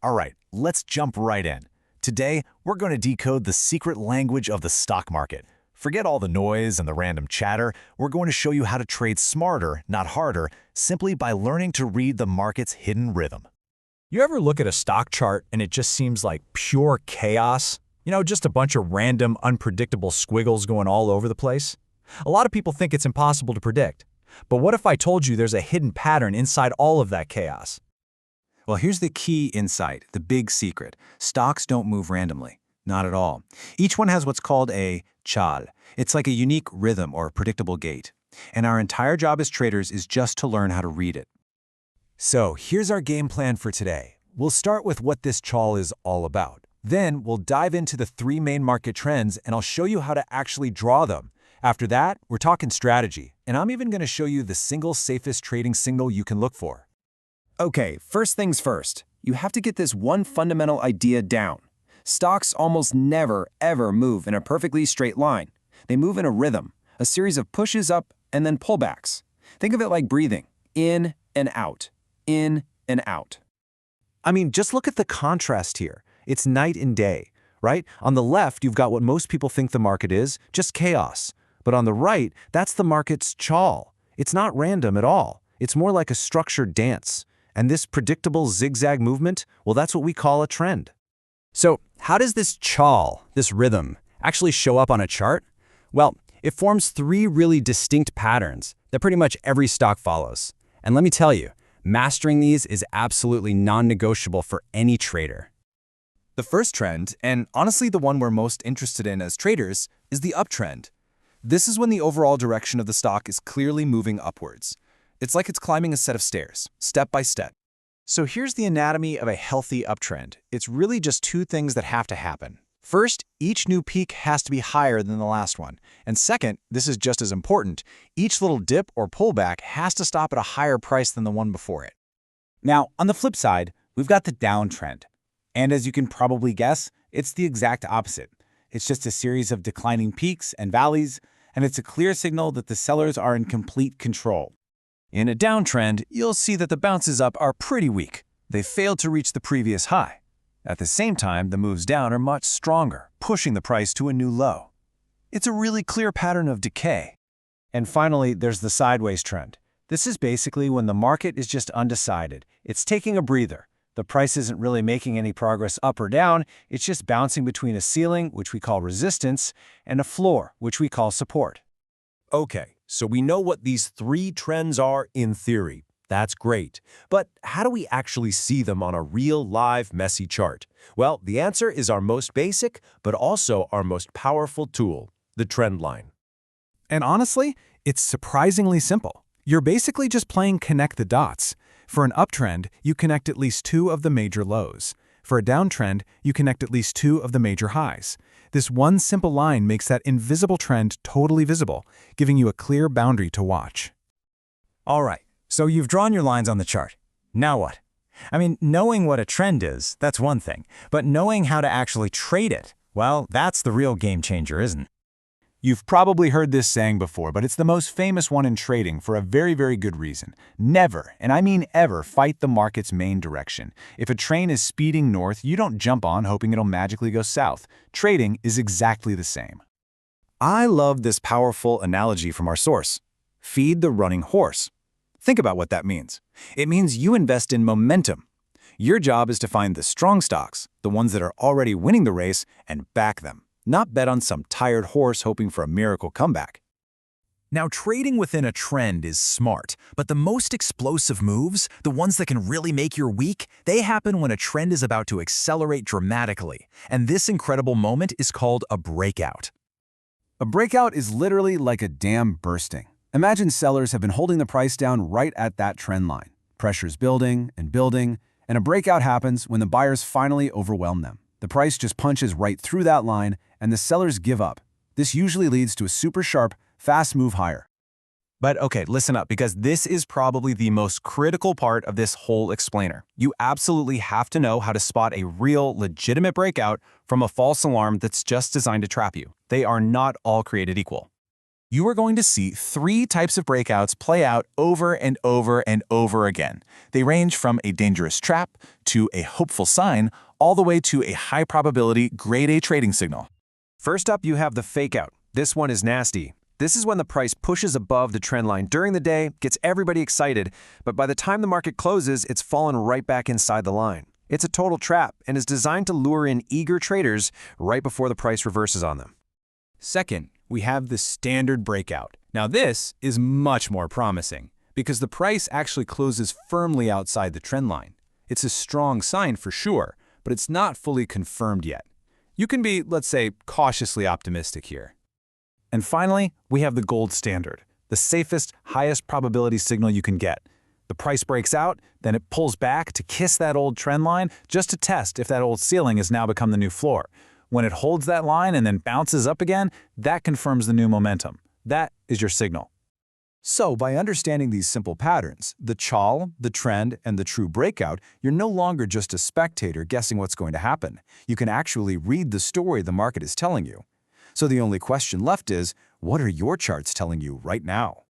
All right, let's jump right in. Today, we're going to decode the secret language of the stock market. Forget all the noise and the random chatter. We're going to show you how to trade smarter, not harder, simply by learning to read the market's hidden rhythm. You ever look at a stock chart and it just seems like pure chaos? Just a bunch of random, unpredictable squiggles going all over the place? A lot of people think it's impossible to predict. But what if I told you there's a hidden pattern inside all of that chaos? Well, here's the key insight, the big secret. Stocks don't move randomly. Not at all. Each one has what's called a chal. It's like a unique rhythm or predictable gait. And our entire job as traders is just to learn how to read it. So here's our game plan for today. We'll start with what this chal is all about. Then we'll dive into the three main market trends and I'll show you how to actually draw them. After that, we're talking strategy, and I'm even going to show you the single safest trading signal you can look for. Okay, first things first. You have to get this one fundamental idea down. Stocks almost never, ever move in a perfectly straight line. They move in a rhythm, a series of pushes up and then pullbacks. Think of it like breathing, in and out, in and out. I mean, just look at the contrast here. It's night and day, right? On the left, you've got what most people think the market is, just chaos. But on the right, that's the market's chal. It's not random at all. It's more like a structured dance. And this predictable zigzag movement, well, that's what we call a trend. So how does this chal, this rhythm, actually show up on a chart? Well, it forms three really distinct patterns that pretty much every stock follows. And let me tell you, mastering these is absolutely non-negotiable for any trader. The first trend, and honestly the one we're most interested in as traders, is the uptrend. This is when the overall direction of the stock is clearly moving upwards. It's like it's climbing a set of stairs, step by step. So here's the anatomy of a healthy uptrend. It's really just two things that have to happen. First, each new peak has to be higher than the last one. And second, this is just as important, each little dip or pullback has to stop at a higher price than the one before it. Now, on the flip side, we've got the downtrend. And as you can probably guess, it's the exact opposite. It's just a series of declining peaks and valleys, and it's a clear signal that the sellers are in complete control. In a downtrend, you'll see that the bounces up are pretty weak. They failed to reach the previous high. At the same time, the moves down are much stronger, pushing the price to a new low. It's a really clear pattern of decay. And finally, there's the sideways trend. This is basically when the market is just undecided. It's taking a breather. The price isn't really making any progress up or down, it's just bouncing between a ceiling, which we call resistance, and a floor, which we call support. Okay, so we know what these three trends are in theory. That's great. But how do we actually see them on a real, live, messy chart? Well, the answer is our most basic, but also our most powerful tool, the trend line. And honestly, it's surprisingly simple. You're basically just playing connect the dots. For an uptrend, you connect at least two of the major lows. For a downtrend, you connect at least two of the major highs. This one simple line makes that invisible trend totally visible, giving you a clear boundary to watch. All right, so you've drawn your lines on the chart. Now what? I mean, knowing what a trend is, that's one thing. But knowing how to actually trade it, well, that's the real game changer, isn't it? You've probably heard this saying before, but it's the most famous one in trading for a very, very good reason. Never, and I mean ever, fight the market's main direction. If a train is speeding north, you don't jump on hoping it'll magically go south. Trading is exactly the same. I love this powerful analogy from our source. Feed the running horse. Think about what that means. It means you invest in momentum. Your job is to find the strong stocks, the ones that are already winning the race, and back them. Not bet on some tired horse hoping for a miracle comeback. Now, trading within a trend is smart, but the most explosive moves, the ones that can really make your week, they happen when a trend is about to accelerate dramatically. And this incredible moment is called a breakout. A breakout is literally like a dam bursting. Imagine sellers have been holding the price down right at that trend line. Pressure's building, and a breakout happens when the buyers finally overwhelm them. The price just punches right through that line, and the sellers give up. This usually leads to a super sharp, fast move higher. But okay, listen up, because this is probably the most critical part of this whole explainer. You absolutely have to know how to spot a real, legitimate breakout from a false alarm that's just designed to trap you. They are not all created equal. You are going to see three types of breakouts play out over and over and over again. They range from a dangerous trap to a hopeful sign, all the way to a high probability grade A trading signal. First up, you have the fake out. This one is nasty. This is when the price pushes above the trend line during the day, gets everybody excited, but by the time the market closes, it's fallen right back inside the line. It's a total trap and is designed to lure in eager traders right before the price reverses on them. Second, we have the standard breakout. Now this is much more promising because the price actually closes firmly outside the trend line. It's a strong sign for sure, but it's not fully confirmed yet. You can be, let's say, cautiously optimistic here. And finally, we have the gold standard, the safest, highest probability signal you can get. The price breaks out, then it pulls back to kiss that old trend line just to test if that old ceiling has now become the new floor. When it holds that line and then bounces up again, that confirms the new momentum. That is your signal. So, by understanding these simple patterns, the chawl, the trend, and the true breakout, you're no longer just a spectator guessing what's going to happen. You can actually read the story the market is telling you. So the only question left is, what are your charts telling you right now?